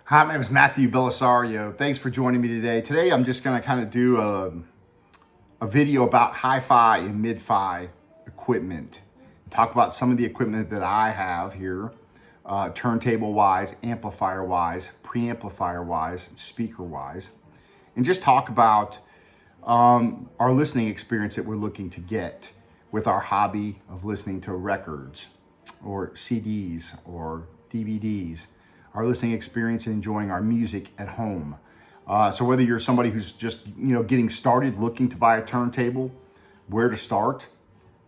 Hi, my name is Matthew Bellisario. Thanks for joining me today. Today I'm just going to kind of do a video about hi-fi and mid-fi equipment. Talk about some of the equipment that I have here, turntable-wise, amplifier-wise, preamplifier-wise, speaker-wise, and just talk about our listening experience that we're looking to get with our hobby of listening to records or CDs or DVDs, our listening experience and enjoying our music at home. So whether you're somebody who's just getting started, looking to buy a turntable, where to start,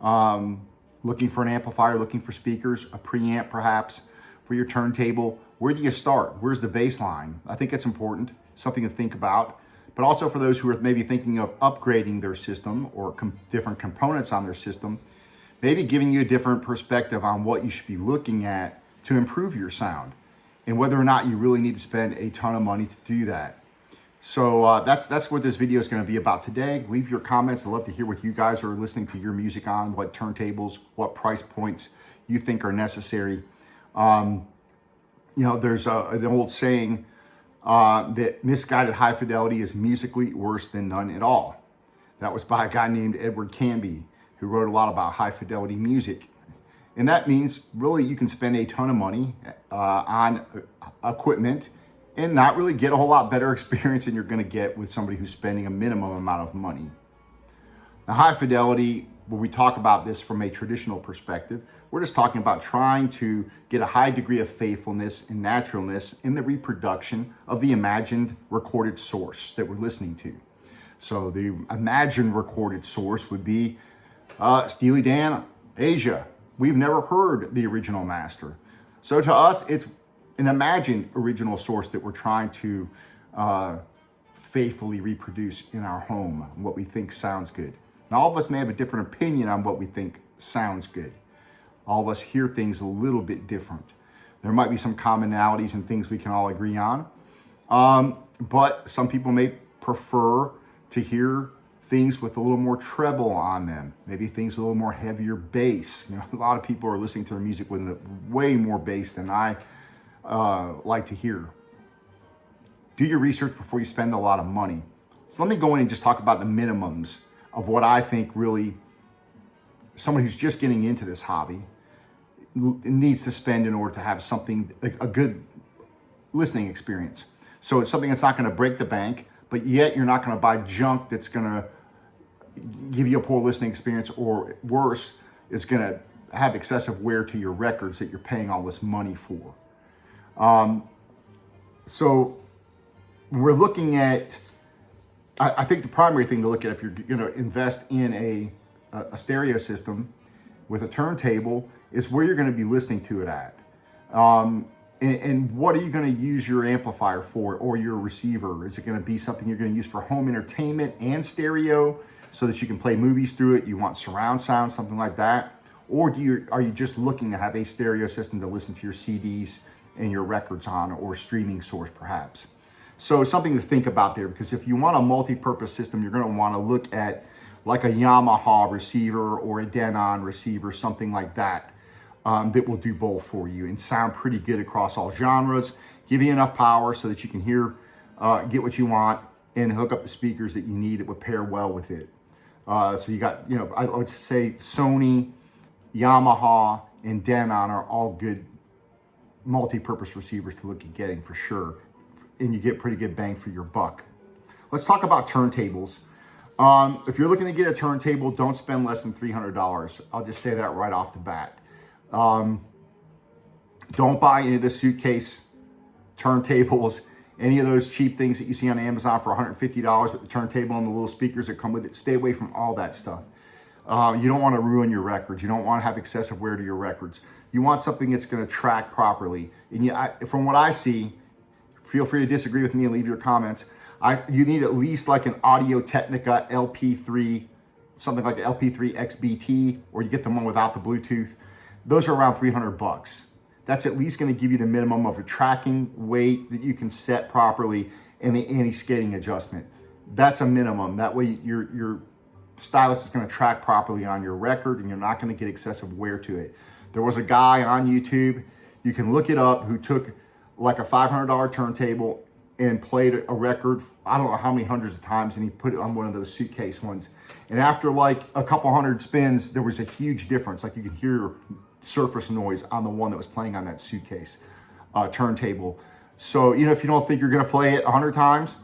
looking for an amplifier, looking for speakers, a preamp perhaps for your turntable, where do you start? Where's the baseline? I think it's important, something to think about. But also for those who are maybe thinking of upgrading their system or different components on their system, maybe giving you a different perspective on what you should be looking at to improve your sound and whether or not you really need to spend a ton of money to do that. So that's what this video is going to be about today. Leave your comments. I'd love to hear what you guys are listening to your music on, what turntables, what price points you think are necessary. There's an old saying that misguided high fidelity is musically worse than none at all. That was by a guy named Edward Canby, who wrote a lot about high fidelity music. And that means really you can spend a ton of money on equipment and not really get a whole lot better experience than you're going to get with somebody who's spending a minimum amount of money. Now, high fidelity, when we talk about this from a traditional perspective, we're just talking about trying to get a high degree of faithfulness and naturalness in the reproduction of the imagined recorded source that we're listening to. So the imagined recorded source would be Steely Dan, Asia. We've never heard the original master. So to us, it's an imagined original source that we're trying to faithfully reproduce in our home, what we think sounds good. Now, all of us may have a different opinion on what we think sounds good. All of us hear things a little bit different. There might be some commonalities and things we can all agree on. But some people may prefer to hear things with a little more treble on them, maybe things with a little more heavier bass. A lot of people are listening to their music with way more bass than I like to hear. Do your research before you spend a lot of money. So let me go in and just talk about the minimums of what I think really someone who's just getting into this hobby needs to spend in order to have something, a good listening experience. So it's something that's not going to break the bank, but yet you're not going to buy junk that's going to give you a poor listening experience, or worse, it's going to have excessive wear to your records that you're paying all this money for. So we're looking at, I think the primary thing to look at if you're going to invest in a stereo system with a turntable is where you're going to be listening to it at. And what are you going to use your amplifier for, or your receiver? Is it going to be something you're going to use for home entertainment and stereo so that you can play movies through it? You want surround sound, something like that? Or are you just looking to have a stereo system to listen to your CDs and your records on, or streaming source perhaps? So something to think about there, because if you want a multi-purpose system, you're going to want to look at like a Yamaha receiver or a Denon receiver, something like that. That will do both for you and sound pretty good across all genres, give you enough power so that you can hear, get what you want, and hook up the speakers that you need that would pair well with it. So you got, I would say Sony, Yamaha, and Denon are all good multi-purpose receivers to look at getting for sure, and you get pretty good bang for your buck. Let's talk about turntables. If you're looking to get a turntable, don't spend less than $300. I'll just say that right off the bat. Don't buy any of the suitcase turntables, any of those cheap things that you see on Amazon for $150 with the turntable and the little speakers that come with it. Stay away from all that stuff. You don't want to ruin your records. You don't want to have excessive wear to your records. You want something that's going to track properly. And from what I see, feel free to disagree with me and leave your comments. You need at least like an Audio-Technica LP3, something like an LP3 XBT, or you get the one without the Bluetooth. Those are around $300. That's at least going to give you the minimum of a tracking weight that you can set properly and the anti-skidding adjustment. That's a minimum. That way your stylus is going to track properly on your record and you're not going to get excessive wear to it. There was a guy on YouTube, you can look it up, who took like a $500 turntable and played a record, I don't know how many hundreds of times, and he put it on one of those suitcase ones. And after like a couple hundred spins, there was a huge difference. Like you could hear surface noise on the one that was playing on that suitcase turntable. So, you know, if you don't think you're gonna play it 100 times,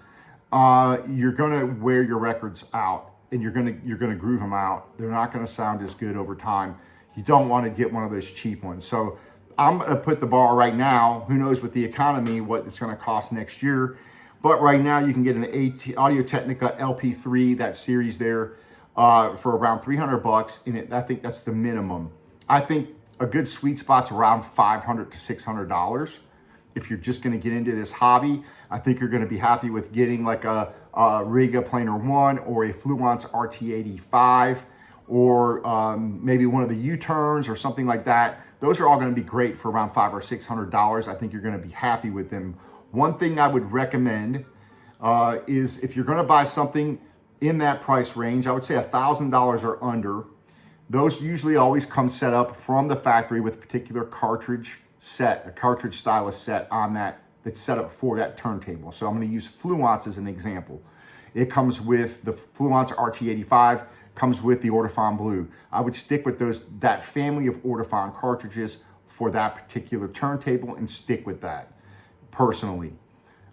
you're gonna wear your records out, and you're gonna groove them out. They're not gonna sound as good over time. You don't wanna get one of those cheap ones. So I'm gonna put the bar right now. Who knows with the economy what it's gonna cost next year. But right now you can get an Audio-Technica LP3, that series there, for around 300 bucks. And I think that's the minimum. I think a good sweet spot's around $500 to $600. If you're just gonna get into this hobby, I think you're gonna be happy with getting like a Riga Planer 1 or a Fluence RT85 or maybe one of the U-turns or something like that. Those are all gonna be great for around $500 or $600. I think you're gonna be happy with them. One thing I would recommend is if you're gonna buy something in that price range, I would say $1,000 or under. Those usually always come set up from the factory with a particular cartridge set, a cartridge stylus set on that that's set up for that turntable. So I'm gonna use Fluence as an example. It comes with the Fluence RT85, comes with the Ortofon Blue. I would stick with that family of Ortofon cartridges for that particular turntable and stick with that personally.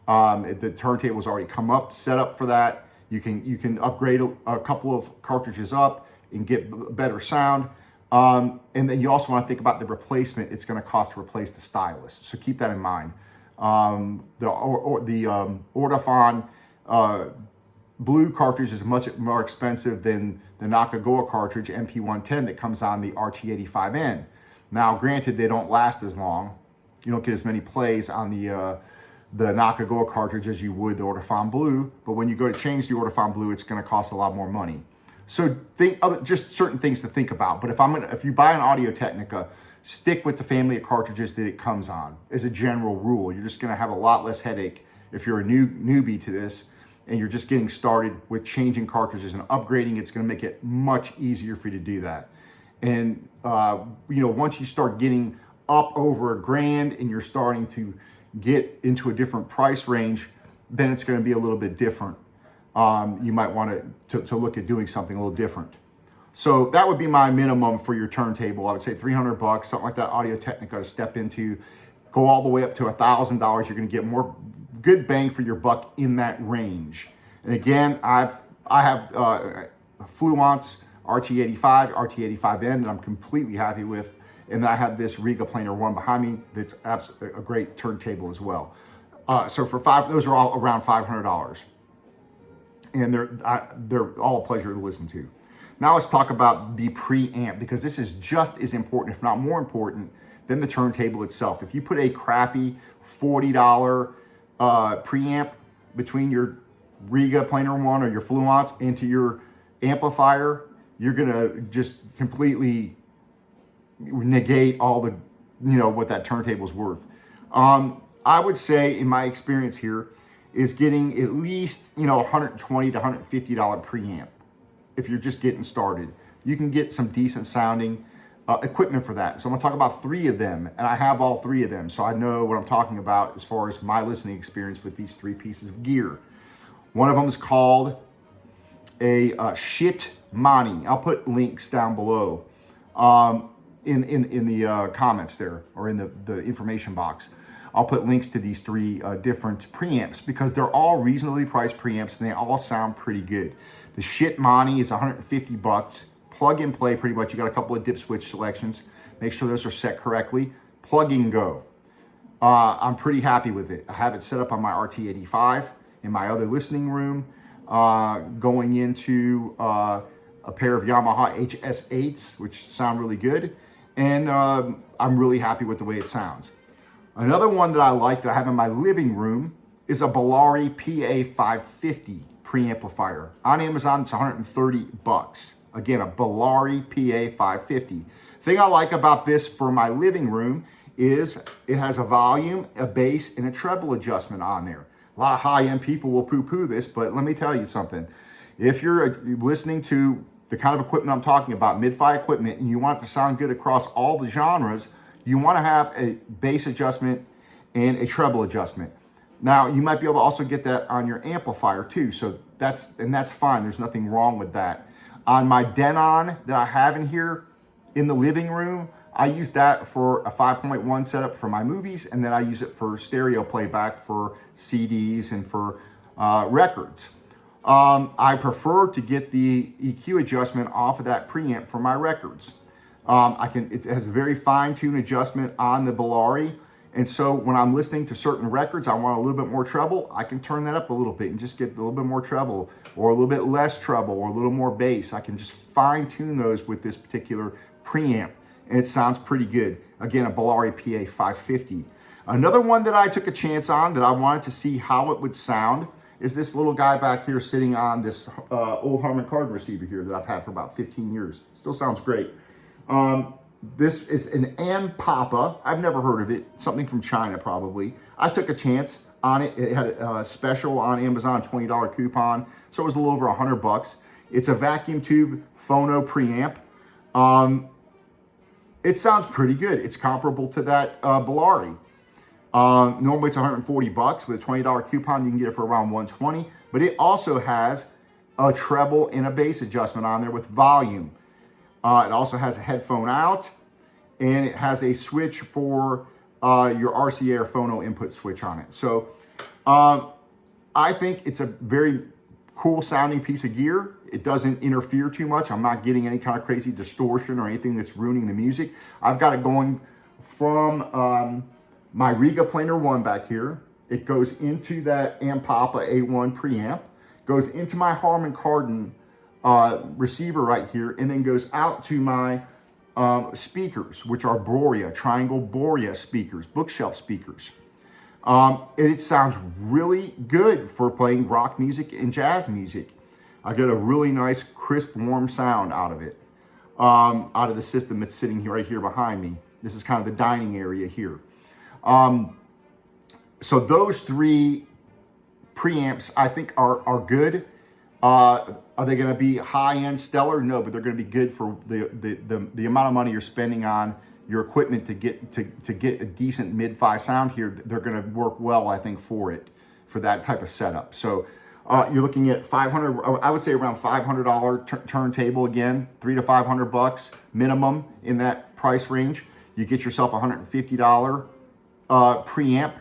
The turntable's already come up, set up for that. You can upgrade a couple of cartridges up and get better sound. And then you also want to think about the replacement it's going to cost to replace the stylus. So keep that in mind. The Ortofon Blue cartridge is much more expensive than the Nakagoa cartridge MP110 that comes on the RT85N. Now, granted, they don't last as long. You don't get as many plays on the Nakagoa cartridge as you would the Ortofon Blue, but when you go to change the Ortofon Blue, it's going to cost a lot more money. So think of just certain things to think about. But if you buy an Audio-Technica, stick with the family of cartridges that it comes on as a general rule. You're just going to have a lot less headache if you're a newbie to this and you're just getting started with changing cartridges and upgrading. It's going to make it much easier for you to do that. And you know, once you start getting up over $1,000 and you're starting to get into a different price range, then it's going to be a little bit different. You might want to look at doing something a little different. So that would be my minimum for your turntable. I would say 300 bucks, something like that Audio-Technica to step into. Go all the way up to $1,000. You're going to get more good bang for your buck in that range. And again, I have Fluence RT85, RT85N that I'm completely happy with. And I have this Riga Planer 1 behind me that's a great turntable as well. So for those are all around $500. And they're all a pleasure to listen to. Now let's talk about the preamp, because this is just as important, if not more important, than the turntable itself. If you put a crappy $40 preamp between your Riga Planer 1 or your Fluence into your amplifier, you're gonna just completely negate all the, you know, what that turntable's worth. I would say, in my experience here, is getting at least, you know, $120 to $150 preamp. If you're just getting started, you can get some decent sounding equipment for that. So I'm gonna talk about 3 of them, and I have all 3 of them, so I know what I'm talking about as far as my listening experience with these 3 pieces of gear. One of them is called a Shit Mani. I'll put links down below in the comments there, or in the information box. I'll put links to these 3 different preamps because they're all reasonably priced preamps and they all sound pretty good. The Shit Mani is 150 bucks. Plug and play pretty much. You got a couple of dip switch selections. Make sure those are set correctly. Plug and go. I'm pretty happy with it. I have it set up on my RT85 in my other listening room, going into a pair of Yamaha HS8s, which sound really good. And I'm really happy with the way it sounds. Another one that I like that I have in my living room is a Bellari PA550 preamplifier. On Amazon, it's 130 bucks. Again, a Bellari PA550. Thing I like about this for my living room is it has a volume, a bass, and a treble adjustment on there. A lot of high-end people will poo-poo this, but let me tell you something. If you're listening to the kind of equipment I'm talking about, mid-fi equipment, and you want it to sound good across all the genres, you want to have a bass adjustment and a treble adjustment. Now, you might be able to also get that on your amplifier too, so that's fine. There's nothing wrong with that. On my Denon that I have in here in the living room, I use that for a 5.1 setup for my movies, and then I use it for stereo playback for CDs and for records. I prefer to get the EQ adjustment off of that preamp for my records. It has a very fine-tuned adjustment on the Bellari, and so when I'm listening to certain records, I want a little bit more treble, I can turn that up a little bit and just get a little bit more treble, or a little bit less treble, or a little more bass. I can just fine-tune those with this particular preamp, and it sounds pretty good. Again, a Bellari PA 550. Another one that I took a chance on that I wanted to see how it would sound is this little guy back here sitting on this old Harman Kardon receiver here that I've had for about 15 years. Still sounds great. This is an Papa. I've never heard of it. Something from China, probably. I took a chance on it. It had a special on Amazon, $20 coupon. So it was a little over $100. It's a vacuum tube phono preamp. It sounds pretty good. It's comparable to that Bellari. Normally it's $140. With a $20 coupon, you can get it for around $120. But it also has a treble and a bass adjustment on there with volume. It also has a headphone out, and it has a switch for your RCA or phono input switch on it. So I think it's a very cool sounding piece of gear. It doesn't interfere too much. I'm not getting any kind of crazy distortion or anything that's ruining the music. I've got it going from my Riga Planer 1 back here. It goes into that Papa A1 preamp, goes into my Harman Kardon receiver right here, and then goes out to my speakers, which are Boria, triangle Boria speakers, bookshelf speakers. And it sounds really good for playing rock music and jazz music. I get a really nice, crisp, warm sound out of it, out of the system that's sitting here, right here behind me. This is kind of the dining area here. So those three preamps, I think, are good. Are they going to be high-end stellar? No, but they're going to be good for the amount of money you're spending on your equipment to get a decent mid-fi sound here. They're going to work well, I think, for that type of setup. So you're looking at $500. I would say around $500 turntable again, $300 to $500 minimum in that price range. You get yourself a $150 preamp.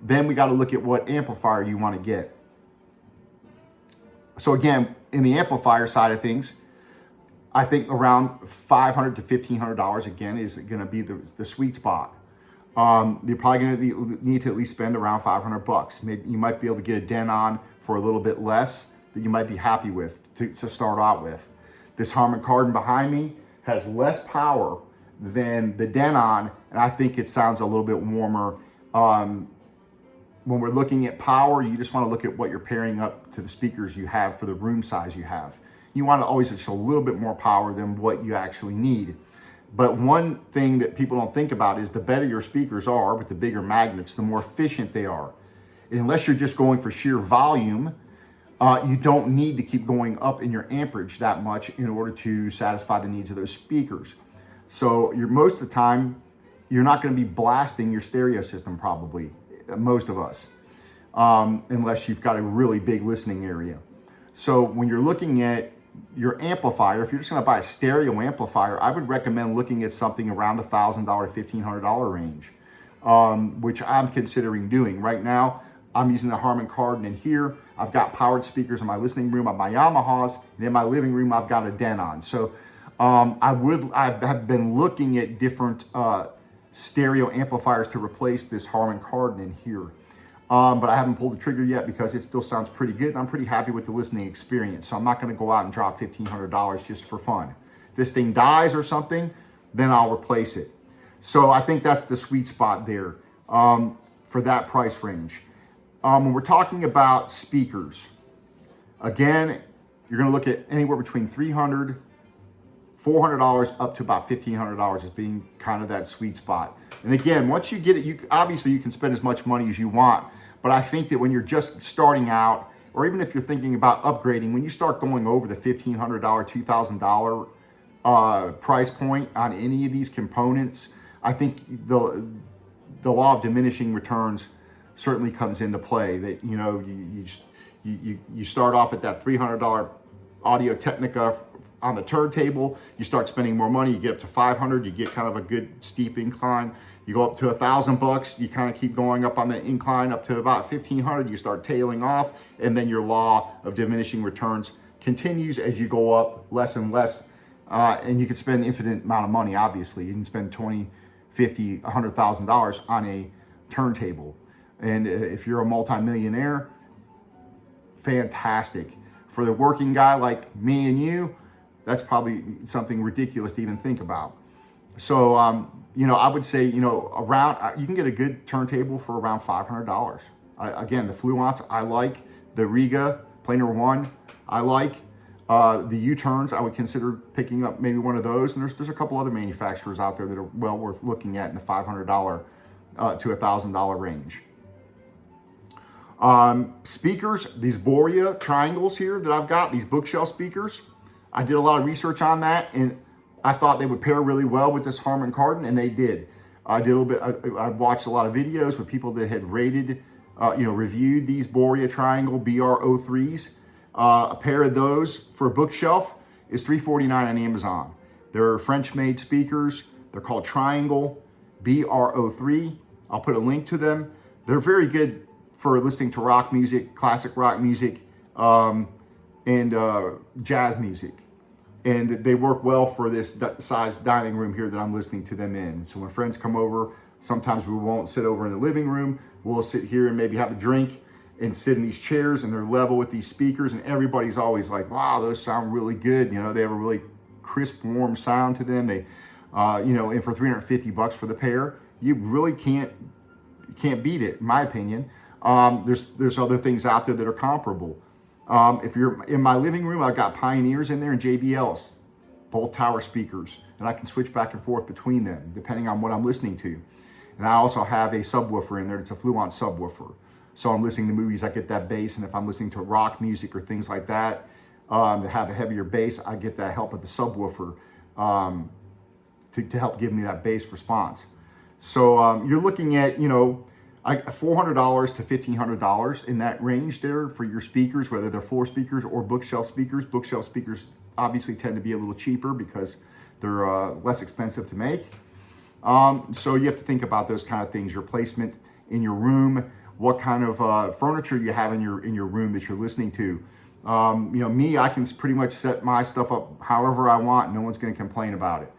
Then we got to look at what amplifier you want to get. So again, in the amplifier side of things, I think around $500 to $1,500 again is going to be the sweet spot. You're probably going to need to at least spend around $500. Maybe you might be able to get a Denon for a little bit less that you might be happy with to start out with. This Harman Kardon behind me has less power than the Denon, and I think it sounds a little bit warmer. When we're looking at power, you just want to look at what you're pairing up to the speakers you have for the room size you have. You want to always just a little bit more power than what you actually need. But one thing that people don't think about is the better your speakers are with the bigger magnets, the more efficient they are. And unless you're just going for sheer volume, you don't need to keep going up in your amperage that much in order to satisfy the needs of those speakers. So most of the time, you're not going to be blasting your stereo system probably. Most of us, unless you've got a really big listening area. So when you're looking at your amplifier, if you're just going to buy a stereo amplifier, I would recommend looking at something around the $1,000, $1,500 range, which I'm considering doing. Right now, I'm using the Harman Kardon in here. I've got powered speakers in my listening room on my Yamahas, and in my living room, I've got a Denon. So I have been looking at different stereo amplifiers to replace this Harman Kardon in here. But I haven't pulled the trigger yet because it still sounds pretty good, and I'm pretty happy with the listening experience. So I'm not going to go out and drop $1,500 just for fun. If this thing dies or something, then I'll replace it. So I think that's the sweet spot there for that price range. When we're talking about speakers, again, you're going to look at anywhere between $300, $400 up to about $1,500 as being kind of that sweet spot. And again, once you get it, obviously you can spend as much money as you want, but I think that when you're just starting out, or even if you're thinking about upgrading, when you start going over the $1,500, $2,000 price point on any of these components, I think the law of diminishing returns certainly comes into play. That, you know, you start off at that $300 Audio Technica on the turntable. You start spending more money. You get up to 500. You get kind of a good steep incline. You go up to $1,000. You kind of keep going up on the incline up to about 1,500. You start tailing off, and then your law of diminishing returns continues as you go up less and less. And you can spend an infinite amount of money. Obviously, you can spend $20, $50, $100,000 on a turntable. And if you're a multimillionaire, fantastic. For the working guy like me and you, that's probably something ridiculous to even think about. So, you know, I would say, you know, around, you can get a good turntable for around $500. Again, the Fluence I like, the Riga Planar 1 I like, the U-turns I would consider picking up maybe one of those. And there's a couple other manufacturers out there that are well worth looking at in the $500 to $1,000 range. Speakers, these Boria triangles here that I've got, these bookshelf speakers, I did a lot of research on that, and I thought they would pair really well with this Harman Kardon, and they did. I did a little bit, I watched a lot of videos with people that had rated, you know, reviewed these Boria Triangle BR03s. A pair of those for a bookshelf is $349 on Amazon. They're French-made speakers. They're called Triangle BR03. I'll put a link to them. They're very good for listening to rock music, classic rock music, and jazz music. And they work well for this size dining room here that I'm listening to them in. So when friends come over, sometimes we won't sit over in the living room. We'll sit here and maybe have a drink and sit in these chairs, and they're level with these speakers, and everybody's always like, wow, those sound really good. You know, they have a really crisp, warm sound to them. They, you know, and for $350 for the pair, you really can't beat it, in my opinion. There's other things out there that are comparable. If you're in my living room, I've got Pioneers in there and JBLs, both tower speakers, and I can switch back and forth between them depending on what I'm listening to. And I also have a subwoofer in there. It's a Fluence subwoofer. So I'm listening to movies, I get that bass, and if I'm listening to rock music or things like that, that have a heavier bass, I get that help with the subwoofer to help give me that bass response. So you're looking at, you know, $400 to $1,500 in that range there for your speakers, whether they're floor speakers or bookshelf speakers. Bookshelf speakers obviously tend to be a little cheaper because they're less expensive to make. So you have to think about those kind of things, your placement in your room, what kind of furniture you have in your room that you're listening to. You know, me, I can pretty much set my stuff up however I want. No one's going to complain about it.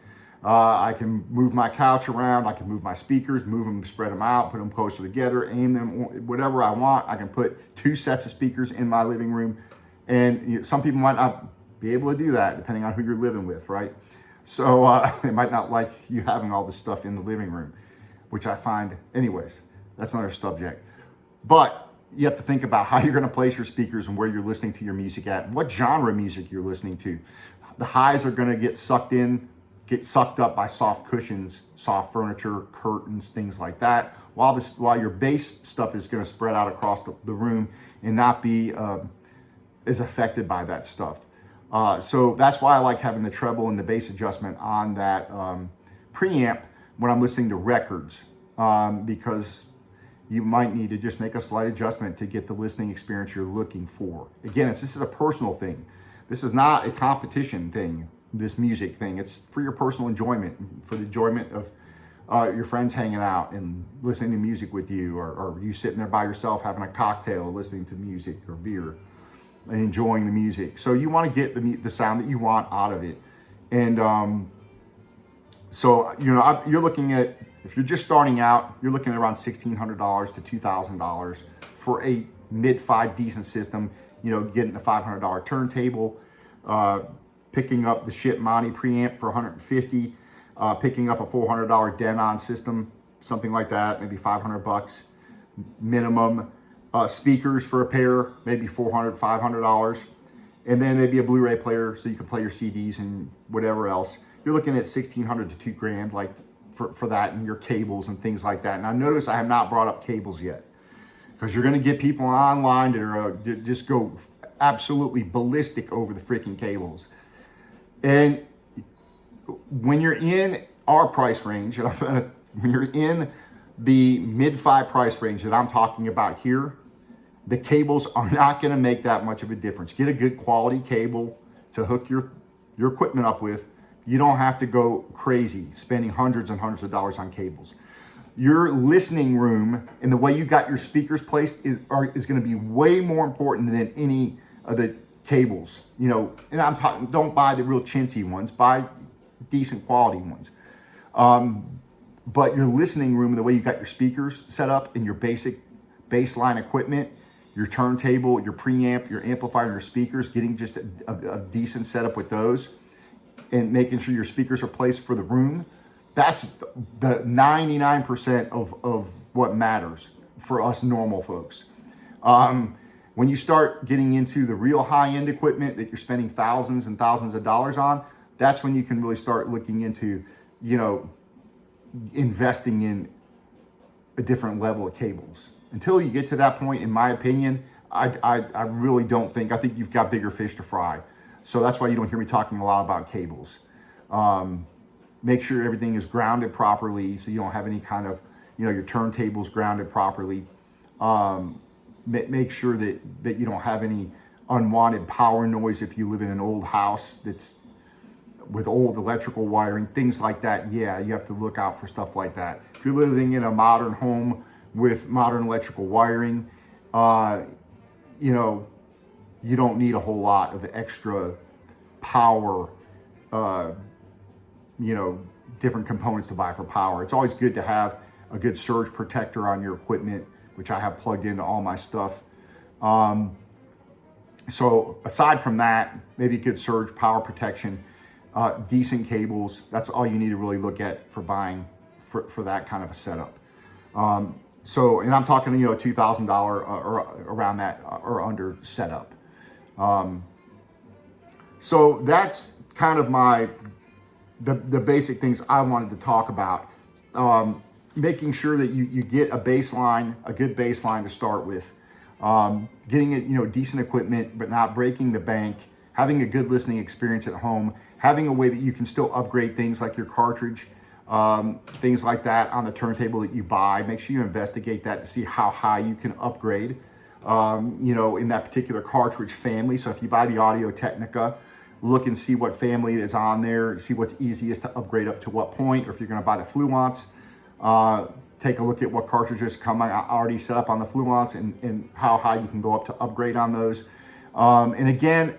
I can move my couch around. I can move my speakers, move them, spread them out, put them closer together, aim them, whatever I want. I can put 2 sets of speakers in my living room. And some people might not be able to do that depending on who you're living with, right? So they might not like you having all this stuff in the living room, which I find, anyways, that's another subject. But you have to think about how you're going to place your speakers and where you're listening to your music at, and what genre of music you're listening to. The highs are going to get sucked up by soft cushions, soft furniture, curtains, things like that, while your bass stuff is going to spread out across the room and not be as affected by that stuff. So that's why I like having the treble and the bass adjustment on that preamp when I'm listening to records, because you might need to just make a slight adjustment to get the listening experience you're looking for. Again, this is a personal thing. This is not a competition thing, this music thing. It's for your personal enjoyment, for the enjoyment of your friends hanging out and listening to music with you, or you sitting there by yourself having a cocktail, listening to music or beer and enjoying the music. So you want to get the sound that you want out of it. And so, you know, you're looking at, if you're just starting out, you're looking at around $1,600 to $2,000 for a mid-fi decent system. You know, getting a $500 turntable, picking up the Ship Monty preamp for $150, picking up a $400 Denon system, something like that, maybe $500 minimum. Speakers for a pair, maybe $400, $500, and then maybe a Blu-ray player so you can play your CDs and whatever else. You're looking at $1,600 to $2,000, like for that, and your cables and things like that. Now notice I have not brought up cables yet, because you're going to get people online that are just go absolutely ballistic over the freaking cables. And when you're in our price range, when you're in the mid-fi price range that I'm talking about here, the cables are not going to make that much of a difference. Get a good quality cable to hook your equipment up with. You don't have to go crazy spending hundreds and hundreds of dollars on cables. Your listening room and the way you got your speakers placed is going to be way more important than any of the cables. You know, and I'm talking, don't buy the real chintzy ones, buy decent quality ones. But your listening room and the way you got your speakers set up and your basic baseline equipment, your turntable, your preamp, your amplifier, and your speakers, getting just a decent setup with those and making sure your speakers are placed for the room, that's the 99% of what matters for us normal folks. When you start getting into the real high-end equipment that you're spending thousands and thousands of dollars on, that's when you can really start looking into, you know, investing in a different level of cables. Until you get to that point, in my opinion, I really don't think, I think you've got bigger fish to fry. So that's why you don't hear me talking a lot about cables. Make sure everything is grounded properly so you don't have any kind of, you know, your turntables grounded properly. Make sure that you don't have any unwanted power noise if you live in an old house that's with old electrical wiring, things like that. Yeah, you have to look out for stuff like that. If you're living in a modern home with modern electrical wiring, you know, you don't need a whole lot of extra power, you know, different components to buy for power. It's always good to have a good surge protector on your equipment, which I have plugged into all my stuff. So aside from that, maybe good surge power protection, decent cables. That's all you need to really look at for buying for that kind of a setup. So, and I'm talking, you know, $2,000 or around that or under setup. So that's kind of the basic things I wanted to talk about. Making sure that you get a baseline, a good baseline to start with. Getting it, you know, decent equipment, but not breaking the bank. Having a good listening experience at home. Having a way that you can still upgrade things like your cartridge, things like that on the turntable that you buy. Make sure you investigate that to see how high you can upgrade, you know, in that particular cartridge family. So if you buy the Audio-Technica, look and see what family is on there, see what's easiest to upgrade up to what point. Or if you're going to buy the Fluence, take a look at what cartridges come already set up on the Fluence and how high you can go up to upgrade on those. And again,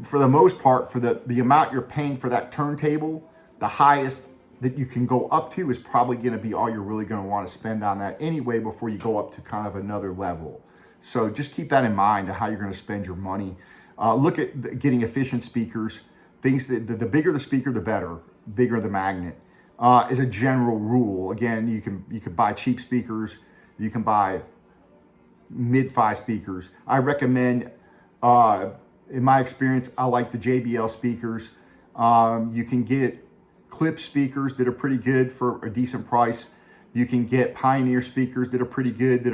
for the most part, for the amount you're paying for that turntable, the highest that you can go up to is probably going to be all you're really going to want to spend on that anyway before you go up to kind of another level. So just keep that in mind, how you're going to spend your money. Look at getting efficient speakers. Things that the bigger the speaker, the better. Bigger the magnet. Is a general rule. Again, you can buy cheap speakers. You can buy mid-fi speakers. I recommend, in my experience, I like the JBL speakers. You can get clip speakers that are pretty good for a decent price. You can get Pioneer speakers that are pretty good, that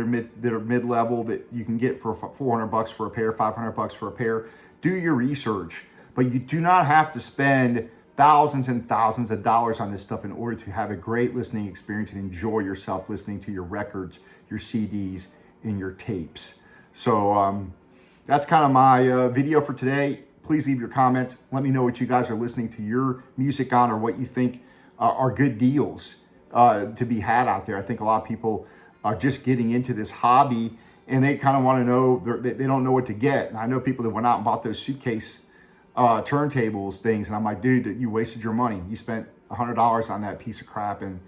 are mid-level, that you can get for $400 for a pair, $500 for a pair. Do your research, but you do not have to spend thousands and thousands of dollars on this stuff in order to have a great listening experience and enjoy yourself listening to your records, your CDs, and your tapes. So that's kind of my video for today. Please leave your comments. Let me know what you guys are listening to your music on, or what you think are good deals to be had out there. I think a lot of people are just getting into this hobby and they kind of want to know, they don't know what to get. And I know people that went out and bought those suitcase turntables things, and I'm like, dude, you wasted your money. You spent $100 on that piece of crap, and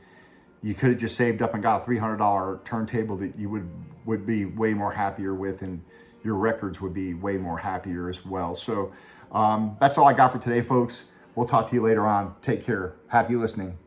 you could have just saved up and got a $300 turntable that you would be way more happier with, and your records would be way more happier as well. So that's all I got for today, folks. We'll talk to you later on. Take care. Happy listening.